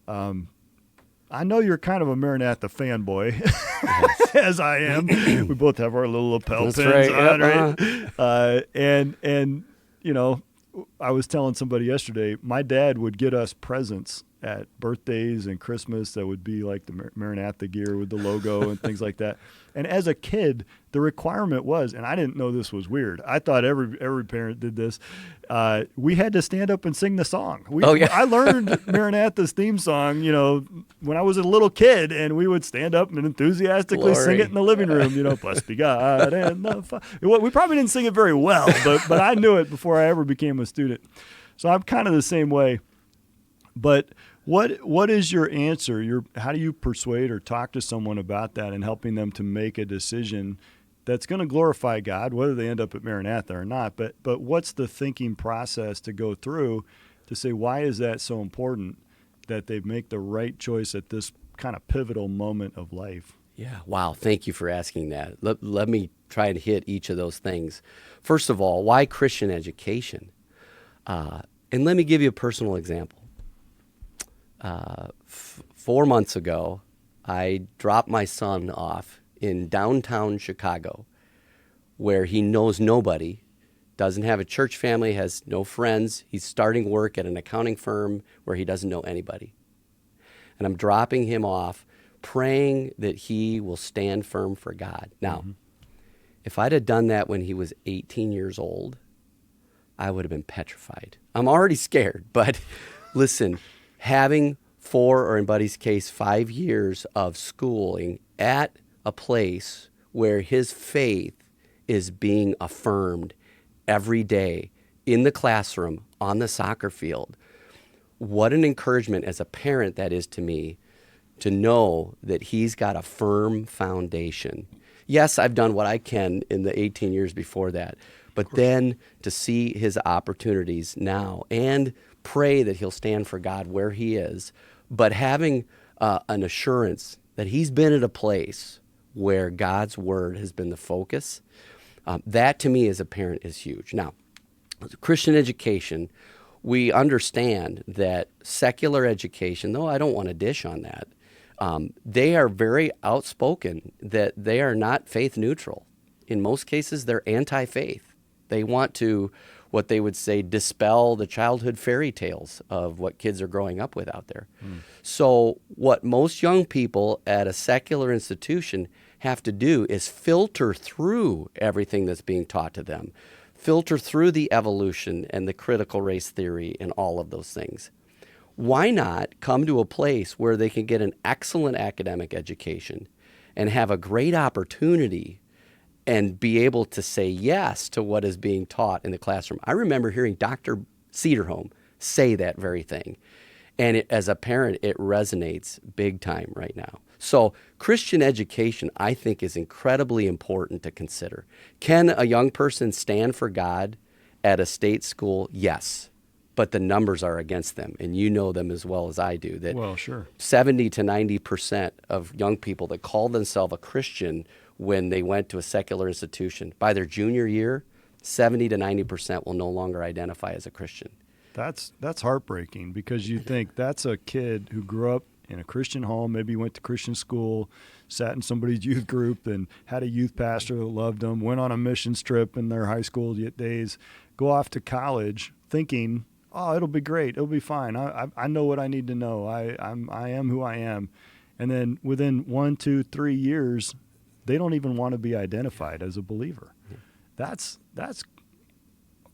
I know you're kind of a Maranatha fanboy, as I am. We both have our little lapel pins on, right? And you know, I was telling somebody yesterday, my dad would get us presents at birthdays and Christmas that would be like the Maranatha gear with the logo and things like that. And as a kid, the requirement was, and I didn't know this was weird, I thought every parent did this, we had to stand up and sing the song. I learned Maranatha's theme song, you know, when I was a little kid, and we would stand up and enthusiastically sing it in the living room, you know, blessed be God and the Father. We probably didn't sing it very well, but I knew it before I ever became a student. So I'm kind of the same way. But what is your answer? How do you persuade or talk to someone about that and helping them to make a decision that's going to glorify God, whether they end up at Maranatha or not? But what's the thinking process to go through to say, why is that so important that they make the right choice at this kind of pivotal moment of life? Yeah. Wow. Thank you for asking that. Let me try and hit each of those things. First of all, why Christian education? And let me give you a personal example. 4 months ago, I dropped my son off in downtown Chicago, where he knows nobody, doesn't have a church family, has no friends. He's starting work at an accounting firm where he doesn't know anybody. And I'm dropping him off, praying that he will stand firm for God. Now, if I'd have done that when he was 18 years old, I would have been petrified. I'm already scared, but listen, having 4, or in Buddy's case, 5 years of schooling at a place where his faith is being affirmed every day in the classroom, on the soccer field, what an encouragement as a parent that is to me to know that he's got a firm foundation. Yes, I've done what I can in the 18 years before that, but then to see his opportunities now and pray that he'll stand for God where he is, but having an assurance that he's been at a place where God's word has been the focus, that to me as a parent is huge. Now, Christian education, we understand that secular education, though I don't want to dish on that, they are very outspoken that they are not faith neutral. In most cases, they're anti-faith. They want to, what they would say, dispel the childhood fairy tales of what kids are growing up with out there. So what most young people at a secular institution have to do is filter through everything that's being taught to them, filter through the evolution and the critical race theory and all of those things. Why not come to a place where they can get an excellent academic education and have a great opportunity and be able to say yes to what is being taught in the classroom? I remember hearing Dr. Cedarholm say that very thing. And as a parent, it resonates big time right now. So Christian education, I think, is incredibly important to consider. Can a young person stand for God at a state school? Yes. But the numbers are against them, and you know them as well as I do. That 70 to 90% of young people that call themselves a Christian when they went to a secular institution, by their junior year, 70 to 90% will no longer identify as a Christian. That's heartbreaking, because you think that's a kid who grew up in a Christian home, maybe went to Christian school, sat in somebody's youth group and had a youth pastor that loved them, went on a missions trip in their high school days, go off to college thinking, oh, it'll be great, it'll be fine. I know what I need to know. I am who I am. And then within 1, 2, 3 years, they don't even want to be identified as a believer. That's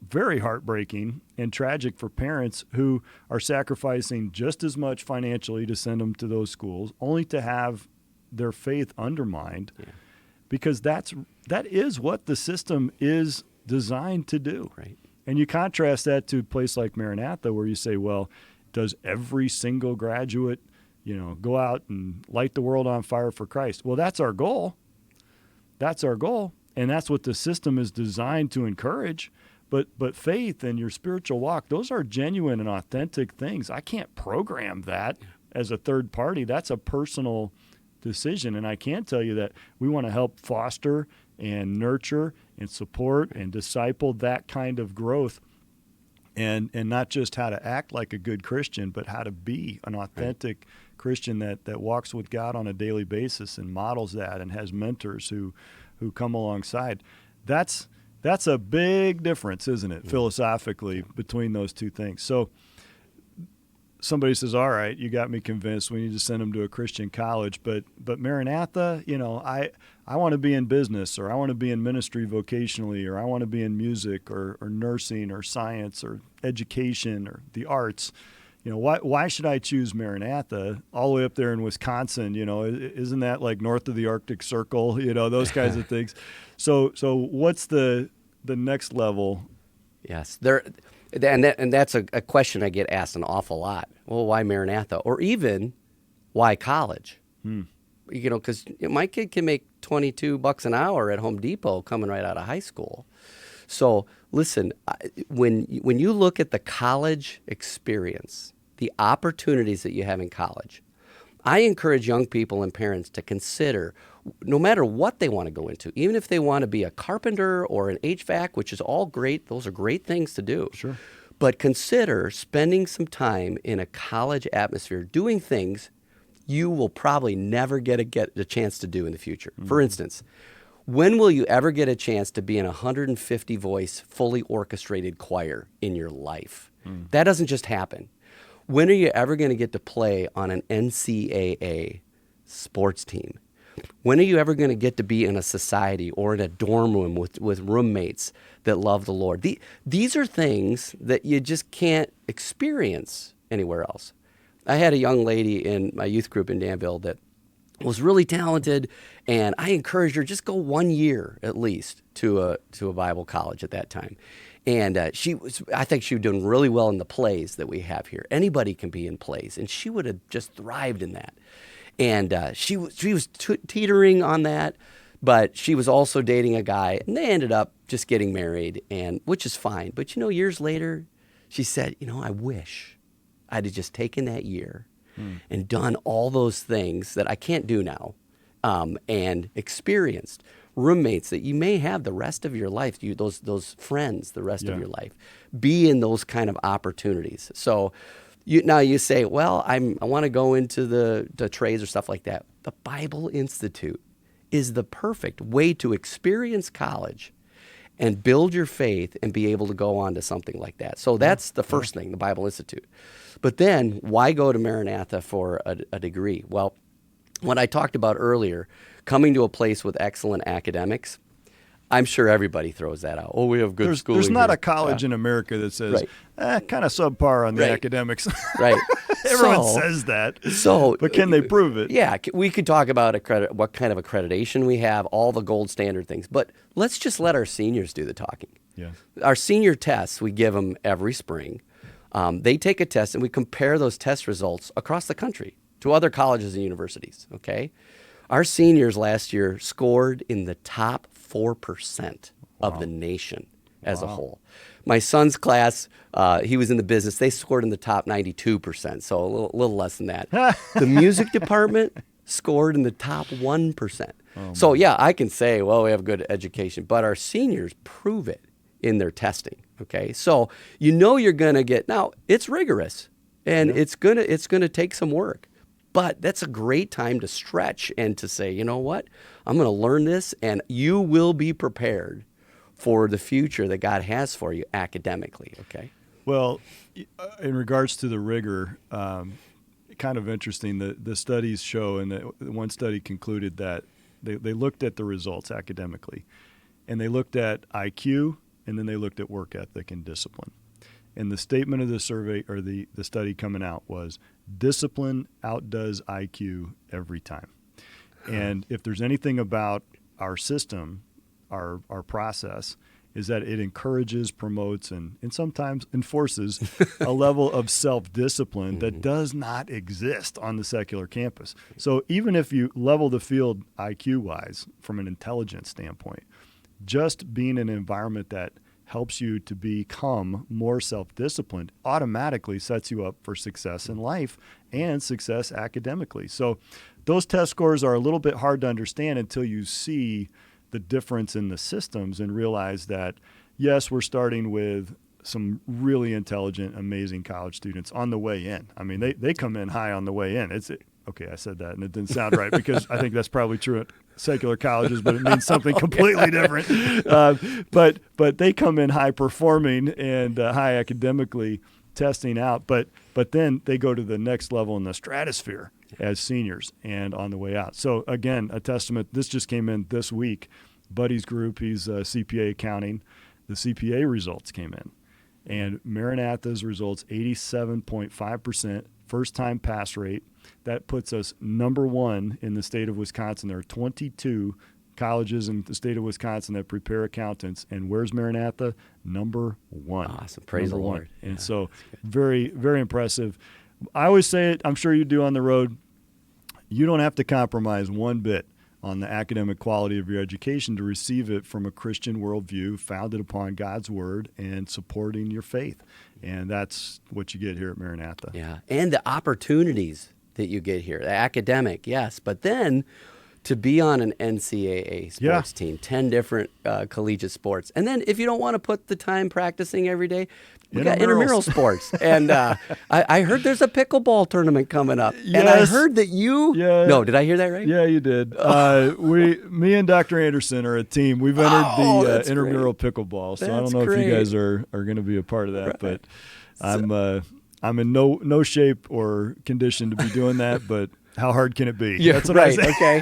very heartbreaking and tragic for parents who are sacrificing just as much financially to send them to those schools, only to have their faith undermined, because that is what the system is designed to do. Right. And you contrast that to a place like Maranatha, where you say, well, does every single graduate, go out and light the world on fire for Christ? Well, that's our goal. That's our goal. And that's what the system is designed to encourage. But faith and your spiritual walk, those are genuine and authentic things. I can't program that as a third party. That's a personal decision. And I can tell you that we want to help foster and nurture and support and disciple that kind of growth, and not just how to act like a good Christian, but how to be an authentic Christian that walks with God on a daily basis and models that and has mentors who come alongside. That's a big difference, isn't it, philosophically, between those two things. So somebody says, all right, you got me convinced, we need to send them to a Christian college. But Maranatha, I want to be in business, or I want to be in ministry vocationally, or I want to be in music or nursing or science or education or the arts. Why should I choose Maranatha all the way up there in Wisconsin? Isn't that like north of the Arctic Circle? Those kinds of things. So what's the next level? Yes, and that's a question I get asked an awful lot. Well, why Maranatha, or even why college? Because my kid can make $22 an hour at Home Depot coming right out of high school. So listen, when you look at the college experience, the opportunities that you have in college, I encourage young people and parents to consider, no matter what they want to go into, even if they want to be a carpenter or an HVAC, which is all great, those are great things to do. Sure. But consider spending some time in a college atmosphere doing things you will probably never get a chance to do in the future. For instance, when will you ever get a chance to be in a 150-voice, fully orchestrated choir in your life? That doesn't just happen. When are you ever going to get to play on an NCAA sports team? When are you ever going to get to be in a society or in a dorm room with roommates that love the Lord? These are things that you just can't experience anywhere else. I had a young lady in my youth group in Danville that was really talented, and I encouraged her, just go 1 year at least to a Bible college at that time. And I think she was doing really well in the plays that we have here. Anybody can be in plays, and she would have just thrived in that. And she was teetering on that, but she was also dating a guy, and they ended up just getting married, and which is fine. But years later, she said, I wish I'd have just taken that year and done all those things that I can't do now, and experienced roommates that you may have the rest of your life, those friends the rest of your life, be in those kind of opportunities. So now you say, well, I want to go into the trades or stuff like that. The Bible Institute is the perfect way to experience college and build your faith and be able to go on to something like that. So that's the first thing, the Bible Institute. But then why go to Maranatha for a degree? Well, what I talked about earlier, coming to a place with excellent academics, I'm sure everybody throws that out. Oh, we have good schooling. There's not here. a college in America that says, kind of subpar on the academics. Right. Everyone says that. But can they prove it? Yeah, we could talk about what kind of accreditation we have, all the gold standard things. But let's just let our seniors do the talking. Yeah. Our senior tests, we give them every spring. They take a test, and we compare those test results across the country to other colleges and universities, okay? Our seniors last year scored in the top 4% of the nation as a whole. My son's class, he was in the business. They scored in the top 92%, so a little less than that. The music department scored in the top 1%. So, yeah, I can say, well, we have good education, but our seniors prove it in their testing, okay? So you're going to get – now, it's rigorous, and it's gonna take some work. But that's a great time to stretch and to say, you know what, I'm going to learn this, and you will be prepared for the future that God has for you academically, okay? Well, in regards to the rigor, kind of interesting, the studies show, and one study concluded that they looked at the results academically, and they looked at IQ, and then they looked at work ethic and discipline. And the statement of the survey, or the study coming out, was discipline outdoes IQ every time. And if there's anything about our system, our process, is that it encourages, promotes, and sometimes enforces a level of self-discipline that does not exist on the secular campus. So even if you level the field IQ-wise from an intelligence standpoint, just being in an environment that helps you to become more self-disciplined automatically sets you up for success in life and success academically. So those test scores are a little bit hard to understand until you see the difference in the systems and realize that, yes, we're starting with some really intelligent, amazing college students on the way in. I mean, they come in high on the way in. Okay, I said that, and it didn't sound right because I think that's probably true at secular colleges, but it means something completely different. But they come in high performing and high academically testing out, but then they go to the next level in the stratosphere as seniors and on the way out. So again, a testament. This just came in this week. Buddy's group, he's CPA accounting. The CPA results came in, and Maranatha's results 87.5% first-time pass rate. That puts us number one in the state of Wisconsin. There are 22 colleges in the state of Wisconsin that prepare accountants. And where's Maranatha? Number one. Awesome. Praise the Lord. And so very, very impressive. I always say it, I'm sure you do on the road, you don't have to compromise one bit on the academic quality of your education to receive it from a Christian worldview founded upon God's word and supporting your faith. And that's what you get here at Maranatha. Yeah, and the opportunities that you get here, the academic, yes, but then to be on an NCAA sports team, 10 different collegiate sports. And then if you don't want to put the time practicing every day, we got intramural sports. And I heard there's a pickleball tournament coming up. Yes. And I heard that you... Yeah. No, did I hear that right? Yeah, you did. Me and Dr. Anderson are a team. We've entered the intramural pickleball, so I don't know if you guys are going to be a part of that, but I'm in no shape or condition to be doing that, but how hard can it be? Yeah, that's what right. I say. Okay.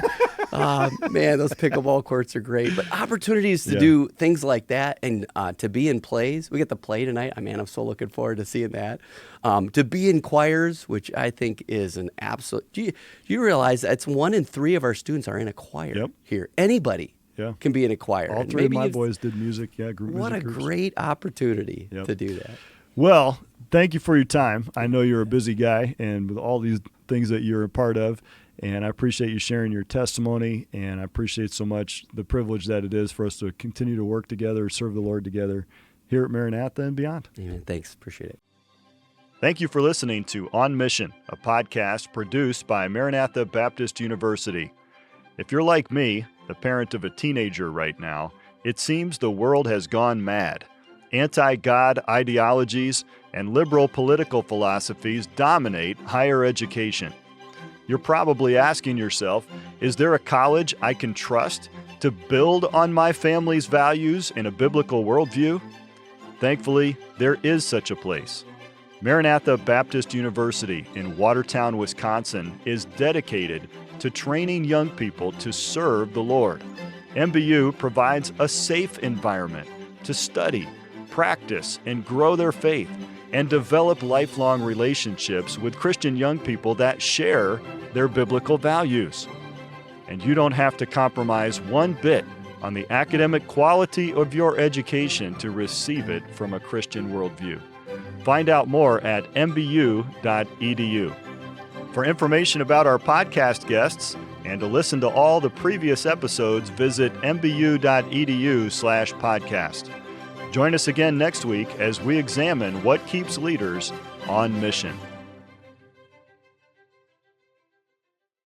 Man, those pickleball courts are great. But opportunities to do things like that and to be in plays. We get the play tonight. I'm so looking forward to seeing that. To be in choirs, which I think is an absolute... Do you realize that's 1 in 3 of our students are in a choir here? Anybody can be in a choir. All 3 of my boys did music. Yeah, group music. What a great opportunity to do that. Well, thank you for your time. I know you're a busy guy, and with all these things that you're a part of, and I appreciate you sharing your testimony, and I appreciate so much the privilege that it is for us to continue to work together, serve the Lord together here at Maranatha and beyond. Amen. Thanks. Appreciate it. Thank you for listening to On Mission, a podcast produced by Maranatha Baptist University. If you're like me, the parent of a teenager right now, it seems the world has gone mad. Anti-God ideologies and liberal political philosophies dominate higher education. You're probably asking yourself, is there a college I can trust to build on my family's values in a biblical worldview? Thankfully, there is such a place. Maranatha Baptist University in Watertown, Wisconsin is dedicated to training young people to serve the Lord. MBU provides a safe environment to study, practice, and grow their faith, and develop lifelong relationships with Christian young people that share their biblical values. And you don't have to compromise one bit on the academic quality of your education to receive it from a Christian worldview. Find out more at mbu.edu. For information about our podcast guests and to listen to all the previous episodes, visit mbu.edu/podcast. Join us again next week as we examine what keeps leaders on mission.